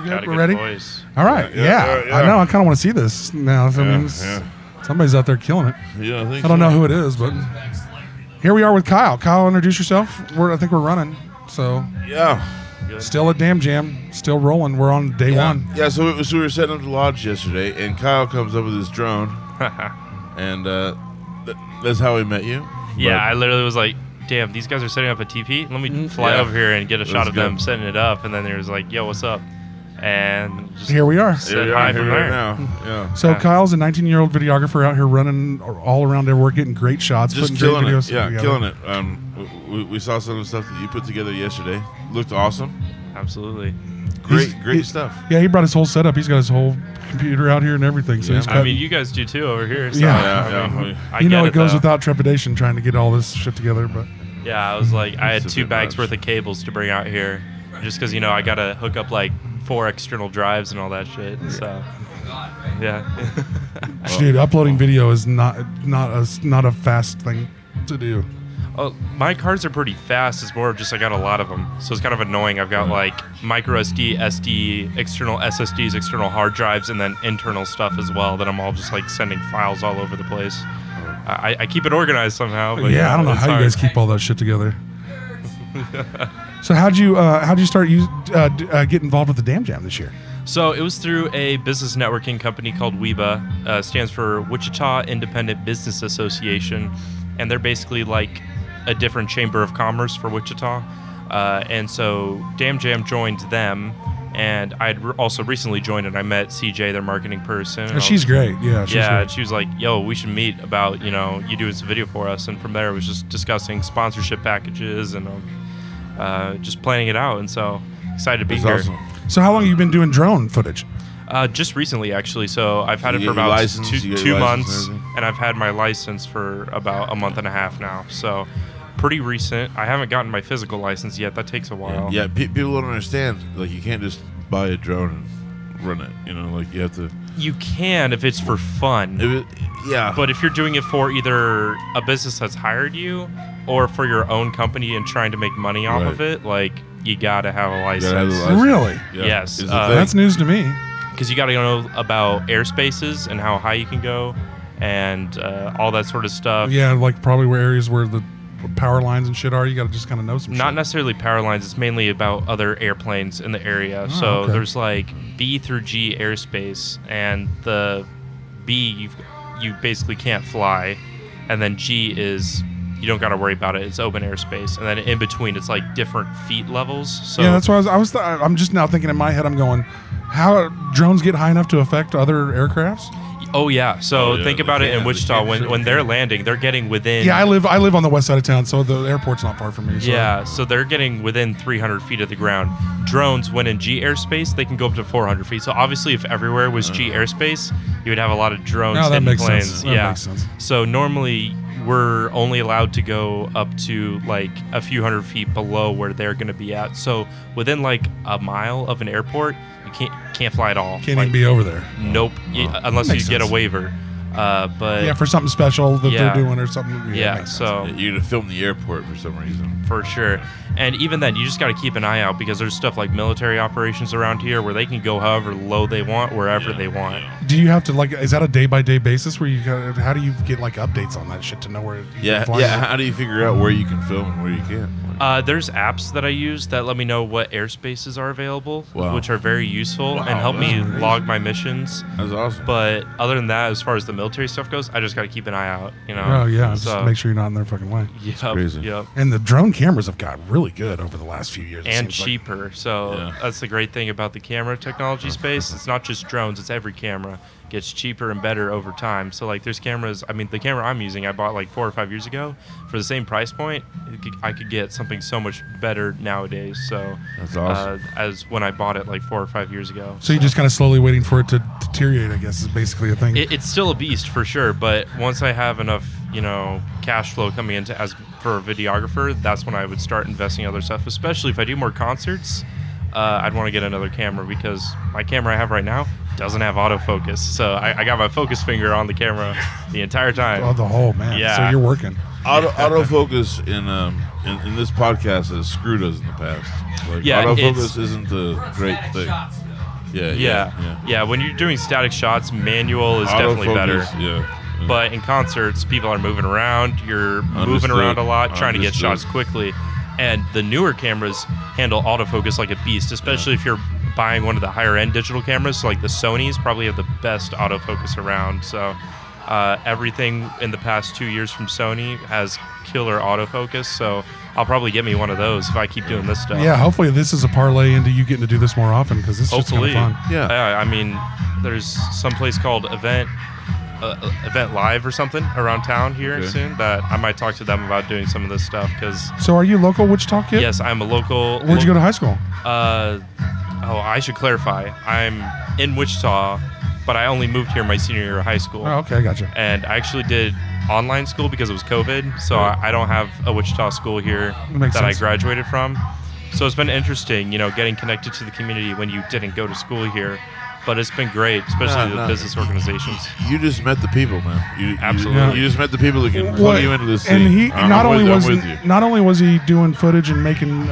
good? We're ready? Voice. All right. Yeah. I know. I kind of want to see this now. So, I mean, somebody's out there killing it. Yeah, I don't know who it is, but here we are with Kyle. Kyle, introduce yourself. I think we're running. So still at Damn Jam, still rolling. We're on day one. Yeah. So we were setting up the lodge yesterday, and Kyle comes up with his drone, and that's how we met you. Yeah, I literally was like, damn, these guys are setting up a TP. Let me fly over here and get a shot of them setting it up. And then there was like, yo, what's up? And just here we are. Said hi from there. Now. Yeah. So Kyle's a 19-year-old videographer out here running all around everywhere, getting great shots, just putting killing great videos it. Yeah, together. Killing it. We saw some of the stuff that you put together yesterday. Looked awesome. Absolutely. Great stuff. Yeah, he brought his whole setup. He's got his whole computer out here and everything. So he's I mean, you guys do too over here. So it goes without trepidation trying to get all this shit together. But yeah, I was like, I had 2 bags worth of cables to bring out here, just because I got to hook up like 4 external drives and all that shit. So dude, uploading video is not a fast thing to do. Oh, my cards are pretty fast. It's more of just I got a lot of them, so it's kind of annoying. I've got like micro SD, SD, external SSDs, external hard drives, and then internal stuff as well. That I'm all just like sending files all over the place. I keep it organized somehow. But I don't know how you guys keep all that shit together. So how'd you start get involved with the Damn Jam this year? So it was through a business networking company called WIBA. Stands for Wichita Independent Business Association, and they're basically like a different chamber of commerce for Wichita. And so Damn Jam joined them, and I'd also recently joined, and I met CJ, their marketing person. And she's great. Yeah, she's great. And she was like, yo, we should meet about, you doing some video for us. And from there, it was just discussing sponsorship packages and just planning it out. And so excited to be here. Awesome. So how long have you been doing drone footage? Just recently, actually. So I've had it for about two months, and I've had my license for about a month and a half now. So pretty recent. I haven't gotten my physical license yet. That takes a while. Yeah, people don't understand. Like, you can't just buy a drone and run it. Like you have to. You can if it's for fun. But if you're doing it for either a business that's hired you or for your own company and trying to make money off of it, like, you gotta have a license. Really? Yeah. Yes. That's news to me. Because you got to know about airspaces and how high you can go and all that sort of stuff. Yeah, like probably areas where the power lines and shit are. You got to just kind of know some shit. Not necessarily power lines. It's mainly about other airplanes in the area. There's like B through G airspace, and the B, you basically can't fly. And then G is, you don't got to worry about it. It's open airspace. And then in between, it's like different feet levels. So yeah, that's why I'm just now thinking in my head, I'm going, how drones get high enough to affect other aircrafts? Oh yeah. So think about it in Wichita when they're landing, they're getting within. Yeah, I live on the west side of town, so the airport's not far from me. So. Yeah, so they're getting within 300 feet of the ground. Drones, when in G airspace, they can go up to 400 feet. So obviously, if everywhere was G airspace, you would have a lot of drones hitting planes. Sense. That makes sense. So normally, we're only allowed to go up to like a few hundred feet below where they're going to be at. So within like a mile of an airport, you can't fly at all. Can't even be over there. Nope, unless you get a waiver. But yeah, for something special that they're doing or something. Yeah, so you're gonna film the airport for some reason. For sure. And even then, you just got to keep an eye out, because there's stuff like military operations around here where they can go however low they want, wherever they want. Do you have to, like, is that a day-by-day basis where how do you get, like, updates on that shit to know where you're flying? How do you figure out where you can film and where you can't? There's apps that I use that let me know what airspaces are available, which are very useful and help me log my missions. That's awesome. But other than that, as far as the military stuff goes, I just got to keep an eye out, Oh, yeah, just make sure you're not in their fucking way. Yep, crazy. Yep. And the drone cameras have got really good over the last few years. And cheaper. So that's the great thing about the camera technology space. It's not just drones, it's every camera. It gets cheaper and better over time. So like there's cameras, I mean the camera I'm using I bought like 4 or 5 years ago. For the same price point, I could get something so much better nowadays. So that's awesome. As when I bought it like 4 or 5 years ago. So you're just kind of slowly waiting for it to deteriorate, I guess, is basically a thing. It's still a beast for sure, but once I have enough, cash flow coming into for a videographer, that's when I would start investing in other stuff, especially if I do more concerts. I'd want to get another camera, because my camera I have right now doesn't have autofocus. So I got my focus finger on the camera the entire time. Oh, the whole, man. Yeah. So you're working. Autofocus in this podcast has screwed us in the past. Like, autofocus isn't a great thing. Yeah. When you're doing static shots, manual is definitely better. Yeah. But in concerts, people are moving around. You're moving around a lot, trying to get shots quickly. And the newer cameras handle autofocus like a beast, especially if you're buying one of the higher end digital cameras. So like the Sonys probably have the best autofocus around. So everything in the past 2 years from Sony has killer autofocus. So I'll probably get me one of those if I keep doing this stuff. Yeah, hopefully this is a parlay into you getting to do this more often, because this is just kind of fun. Yeah. I mean, there's some place called Event Live or something around town here soon that I might talk to them about doing some of this stuff. So are you local Wichita kid? Yes, I'm a local. Where'd you go to high school? I should clarify. I'm in Wichita, but I only moved here my senior year of high school. Oh, okay, I gotcha. And I actually did online school because it was COVID, so I don't have a Wichita school here that I graduated from. So it's been interesting, getting connected to the community when you didn't go to school here. But it's been great, especially the business organizations. You just met the people, man. Absolutely. You just met the people that can plug you into this scene. And he not only was he doing footage and making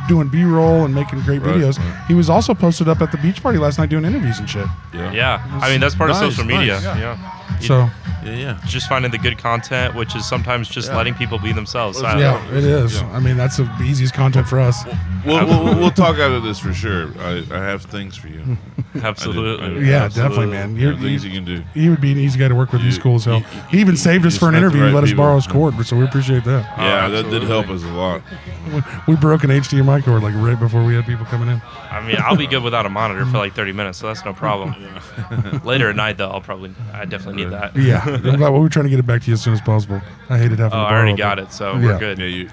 doing B-roll and making great videos, he was also posted up at the beach party last night doing interviews and shit. Yeah. I mean, that's part of social media. So just finding the good content, which is sometimes just letting people be themselves. It is. I mean, that's the easiest content for us. We'll talk out of this for sure. I have things for you. Absolutely. Definitely, man. Things you can do. He would be an easy guy to work with. He's cool as hell. He even saved us for an interview. He let us borrow his cord, so we appreciate that. Yeah, that did help us a lot. We broke an HDMI cord like right before we had people coming in. I mean, I'll be good without a monitor for like 30 minutes, so that's no problem. Later at night, though, I definitely need that. Yeah, I'm glad we're trying to get it back to you as soon as possible. I hated having to borrow. I already got it, so we're good.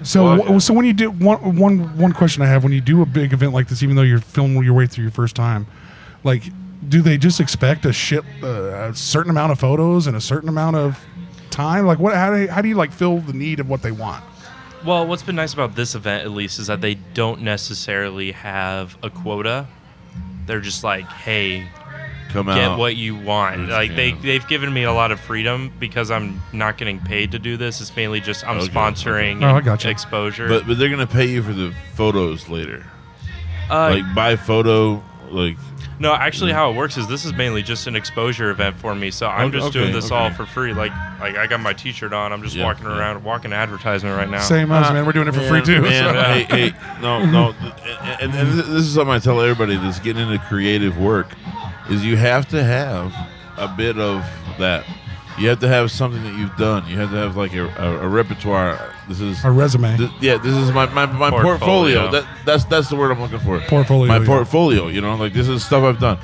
So when you do one question I have, when you do a big event like this, even though you're filming your way through your first time, like, do they just expect a certain amount of photos and a certain amount of time? Like, how do you like fill the need of what they want? Well, what's been nice about this event, at least, is that they don't necessarily have a quota. They're just like, hey, get what you want. Like they've given me a lot of freedom because I'm not getting paid to do this. It's mainly just I'm sponsoring exposure. But they're gonna pay you for the photos later. Like by photo, like. No, actually, how it works is this is mainly just an exposure event for me. So I'm just doing this all for free. Like I got my T-shirt on. I'm just walking around, walking advertisement right now. Same as man. We're doing it for free too. Man, hey, no. And this is something I tell everybody that's getting into creative work, is you have to have a bit of that. You have to have something that you've done. You have to have like a repertoire. This is a resume. This is my portfolio. That's the word I'm looking for. Portfolio. My portfolio. Like this is stuff I've done.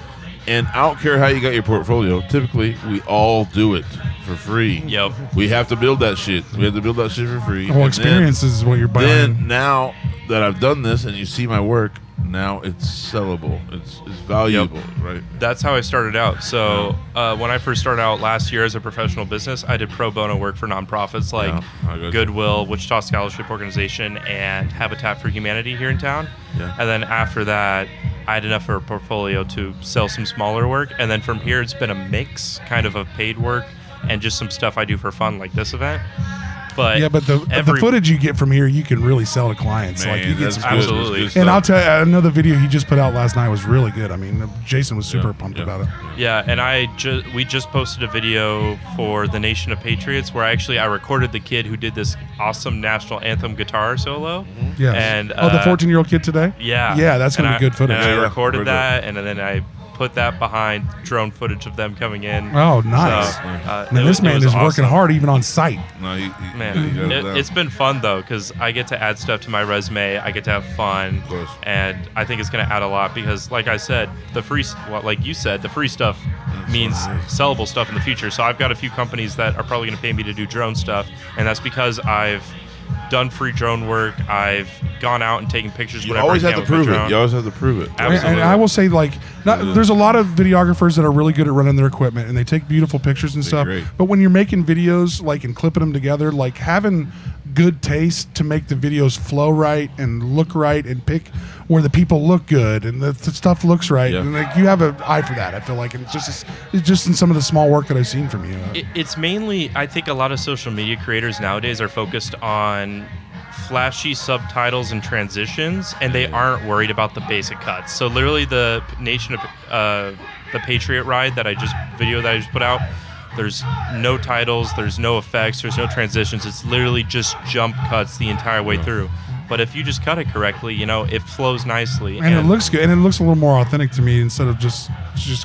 And I don't care how you got your portfolio. Typically, we all do it for free. Yep. We have to build that shit. We have to build that shit for free. Well, experience is what you're buying. Then now that I've done this and you see my work, now it's sellable. It's valuable, right? That's how I started out. So when I first started out last year as a professional business, I did pro bono work for nonprofits like Goodwill, Wichita Scholarship Organization, and Habitat for Humanity here in town. Yeah. And then after that, I had enough for a portfolio to sell some smaller work. And then from here, it's been a mix, kind of paid work and just some stuff I do for fun like this event. But the footage you get from here, you can really sell to clients. Man, like you get some absolutely. And I'll tell you, another video he just put out last night was really good. I mean, Jason was super pumped about it. Yeah, and we just posted a video for the Nation of Patriots where I recorded the kid who did this awesome national anthem guitar solo. Mm-hmm. Yeah. And the 14-year-old kid today. Yeah. Yeah, that's gonna be good footage. And I recorded that, and then I put that behind drone footage of them coming in. Oh, nice. So, this man is working hard even on site. No, it's been fun, though, because I get to add stuff to my resume. I get to have fun. And I think it's going to add a lot because, like I said, like you said, the free stuff means sellable stuff in the future. So I've got a few companies that are probably going to pay me to do drone stuff, and that's because I've done free drone work. I've gone out and taken pictures. You always have to prove it. You always have to prove it. Absolutely. And I will say, like, there's a lot of videographers that are really good at running their equipment, and they take beautiful pictures and stuff. Great. But when you're making videos, like, and clipping them together, like, having good taste to make the videos flow right and look right and pick where the people look good and the stuff looks right, and like you have an eye for that. I feel like, and it's just in some of the small work that I've seen from you. It's mainly, I think, a lot of social media creators nowadays are focused on flashy subtitles and transitions, and they aren't worried about the basic cuts. So literally, the the Patriot ride that I just put out. There's no titles, there's no effects, there's no transitions. It's literally just jump cuts the entire way through. But if you just cut it correctly, you know, it flows nicely. And it looks good, and it looks a little more authentic to me instead of just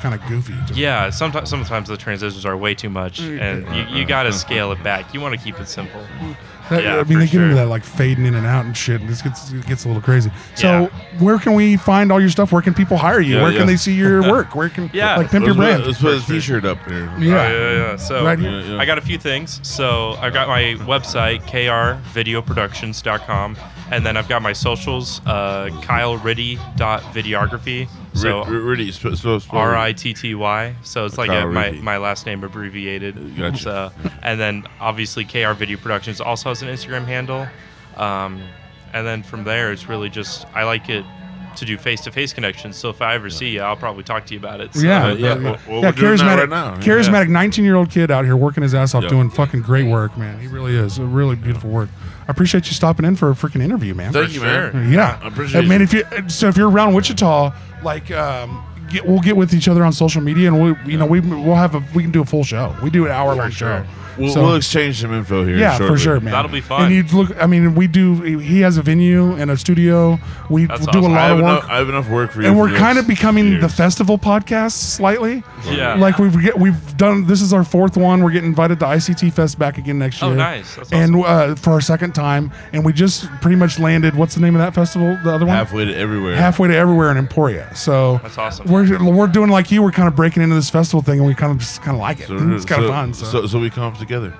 kind of goofy. Yeah, sometimes the transitions are way too much, and you got to scale it back. You want to keep it simple. I mean, they get into that like fading in and out and shit, and it gets a little crazy. So, where can we find all your stuff? Where can people hire you? Where can they see your work? Where can like pimp your brand? Let's put a T-shirt up here. Yeah. So right here. I got a few things. So I've got my website, krvideoproductions.com, and then I've got my socials, kyleritty.videography. So Ritty, RITTY. So it's like Ritty. my last name abbreviated. Gotcha. So, and then obviously KR Video Productions also has an Instagram handle. And then from there, it's really just, I like it to do face-to-face connections. So if I ever see you, I'll probably talk to you about it. So, Well, we're doing that right now. Charismatic 19-year-old kid out here working his ass off doing fucking great work, man. He really is. Really beautiful work. I appreciate you stopping in for a freaking interview, man. Thank you, man. Yeah. I appreciate man, it. if you're around Wichita, like we'll get with each other on social media, and we can do a full show. We do an hour-long show. We'll exchange some info here. Yeah, shortly. for sure, man. That'll be fun. And you look. I mean, we do. He has a venue and a studio. We do awesome. a lot of work. I have enough work for you. And for we're kind of next becoming years. the festival podcast slightly. Yeah. Like we've done. This is our fourth one. We're getting invited to ICT Fest back again next year. Oh, nice. That's awesome. And for our second time, and we just pretty much landed. What's the name of that festival? The other one. halfway to everywhere. Halfway to everywhere in Emporia. So That's awesome. We're doing like you. We're kind of breaking into this festival thing, and we kind of like it. It's kind of fun. So we come up together.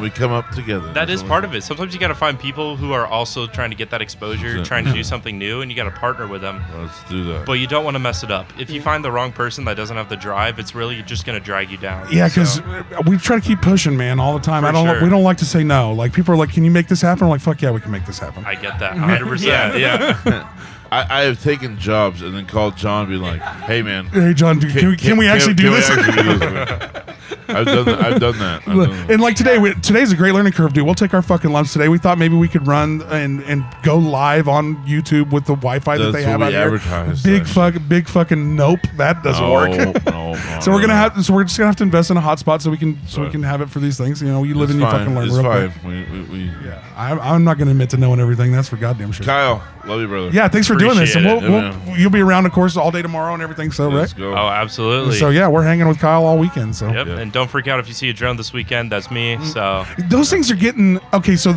We come up together. That is part of it. Sometimes you got to find people who are also trying to get that exposure, trying to do something new, and you got to partner with them. Let's do that. But you don't want to mess it up. If you find the wrong person that doesn't have the drive, it's really just going to drag you down. Yeah, because we try to keep pushing, man, all the time. For We don't like to say no. Like people are like, "Can you make this happen?" I'm like, "Fuck yeah, we can make this happen." I get that 100%. Yeah. I have taken jobs and then called John and be like, "Hey man, Hey John, can we actually do this? I've done that. And like today's a great learning curve, dude. We'll take our fucking lunch today. We thought maybe we could run and go live on YouTube with the Wi-Fi that they have out here. Big fucking nope, that doesn't work. No, So we're just gonna have to invest in a hotspot so we can have it for these things. You know, you live and you fucking learn. It's real fine. quick. Yeah, I'm not gonna admit to knowing everything. That's for goddamn sure. Kyle, love you, brother. Yeah, thanks for doing this. And Appreciate you'll be around, of course, all day tomorrow and everything. So Let's right. go. Oh, absolutely. So yeah, we're hanging with Kyle all weekend. So Yep. Yeah. And don't freak out if you see a drone this weekend. That's me. So those things are getting okay. So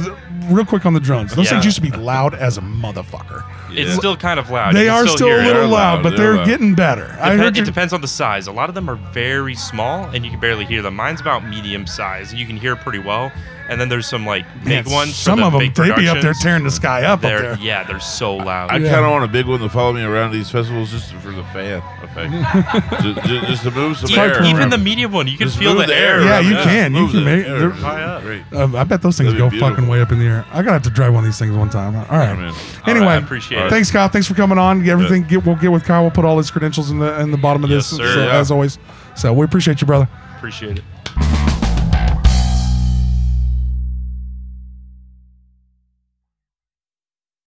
real quick on the drones, those Yeah. things used to be loud as a motherfucker. it's still kind of loud. They You can are still hear a it. little They're loud, loud. but They're they're loud. getting better. It depends on the size. A lot of them are very small, and you can barely hear them. Mine's about medium size, and you can hear pretty well. And then there's some like big ones. for Some the of them, big they be up there productions. tearing the sky up there. Yeah, they're so loud. I kind of want a big one to follow me around these festivals just for the fan effect. just to move some air. Even around. the medium one, you can Just feel move the air. Yeah, around. you can. You Move can the make. air. they're- high up. Great. I bet those things That'd go be fucking beautiful. way up in the air. I gotta have to drive one of these things one time. All right. man. Anyway, All right, I appreciate it. Thanks, Kyle. Thanks for coming on. Everything. We'll get with Kyle. We'll put all his credentials in the bottom of Yes, this, sir. so, Yeah. as always. So we appreciate you, brother. Appreciate it.